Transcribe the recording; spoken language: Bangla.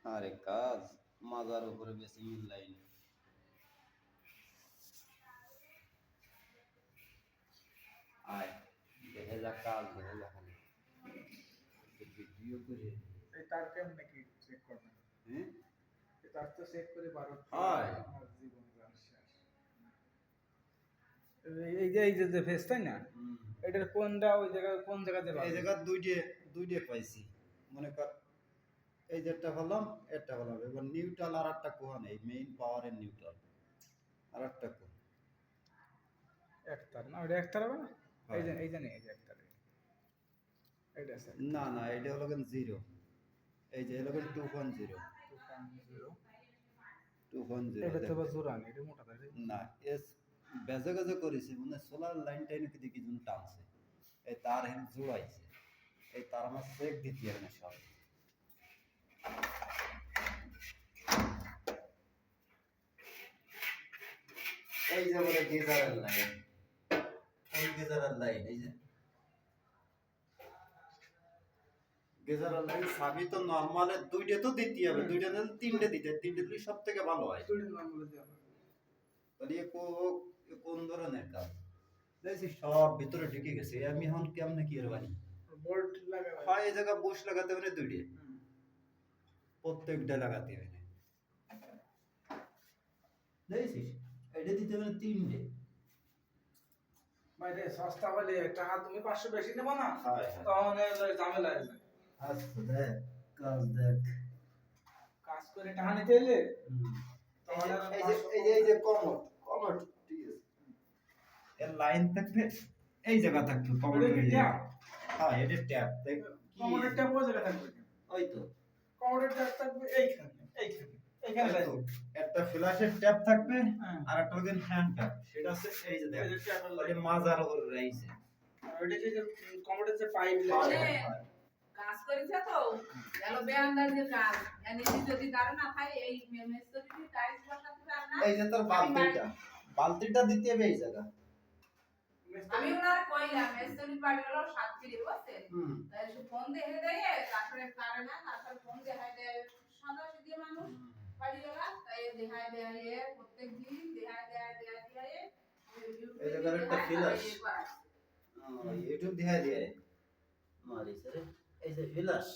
আরে কাজ মাজার উপরে বেশি মিল্লাই না। আয় দেখে যা কাজ দেখে যা খালি ভিডিও করে এই তার কেমনে কি চেক করবেন? হ্যাঁ এই তার তো চেক করে 12 হয় আমার জীবন যান শেষ। এই যে ফেস তাই না? এটার কোনটা ওই জায়গায় কোন জায়গাতে এই জায়গা দুইটে পাইছি মনে কর এই যেটা হলাম এটা হলাম এবার নিউট্রাল আর একটা কোয়া নেই মেইন পাওয়ারের নিউট্রাল আর একটা কোয়া একতার না ওটা একতার হবে না? এই যে নেই এই যে একতার এটা স্যার না না এটা হলো কেন জিরো এই যে হলো কেন 2.0 এটা তো 2.0 বা জোরান এটা মোটা তাই না এস বেজে গেজে করেছে মানে সোলার লাইনটা নাকি দেখি জন্য টানছে এই তার হেন জোড়াইছে এই তার আমার চেক দিতে হবে না সব এই যে বলে গিজারের লাইন কোন গিজারের লাইন এই যে গিজারের লাইন সাবি তো নরমালে দুইটা তো দিতে হবে দুইটা না তিনটে দিতে তিনটে দিলে সব থেকে ভালো হয় তাহলে কোন ধরনের কাজ দেখছি সব ভিতরে ঢুকে গেছে আমি এখন কেমনে কি এর বানি বোল্ট লাগানো হয় এই জায়গা বুশ লাগাতে হবে দুইটে প্রত্যেকটা লাগাতে হবে দেখছিস এটা দিতে হবে তিনটে বাইরে সস্তা বলে টাকা তুমি 500 বেশি নেব না হয় তখন ঝামেলা হয়ে যায় আচ্ছা দেখ কাজ দেখ কাজ করে টাকা নিতে এলে তখন আর এই যে কমর ঠিক আছে এর লাইন থাকবে এই জায়গা থাকবে কমর ট্যাপ হ্যাঁ এটা ট্যাপ দেখ কমরের ট্যাপ ওই জায়গা থাকবে ওই তো কমরের ট্যাপ থাকবে এইখানে লাগবে একটা ফ্ল্যাশের ট্যাপ থাকবে আর একটা হলো হ্যান্ড ট্যাপ সেটা আছে এই যে দেখ ওই মাজার উপরে রয়েছে ওইটা যে কমরের যে পাইপ কাজ করেছে তো গেল বেআন্দাজ যে কাজ এনে যদি দাঁড়া না খায় এই মেস্তরি টাইলস বসাতে পার না এই যে তোর বালতিটা দিতে হবে এই জায়গা আমি ওনারা কইলাম মেস্তরি বাড়ি হলো 7 কিলো বসে তাই সে ফোন দেখে দেয় তারপরে পারে না তারপরে ফোন দেখায় দেয় সাদা সিধে মানুষ বাড়ি গেলা তাই দেখায় দেয় প্রত্যেক দিন দেখায় দেয় এই জায়গার একটা ফিলাস ইউটিউব দেখায় দেয় মারিস রে এই যে ফিলাস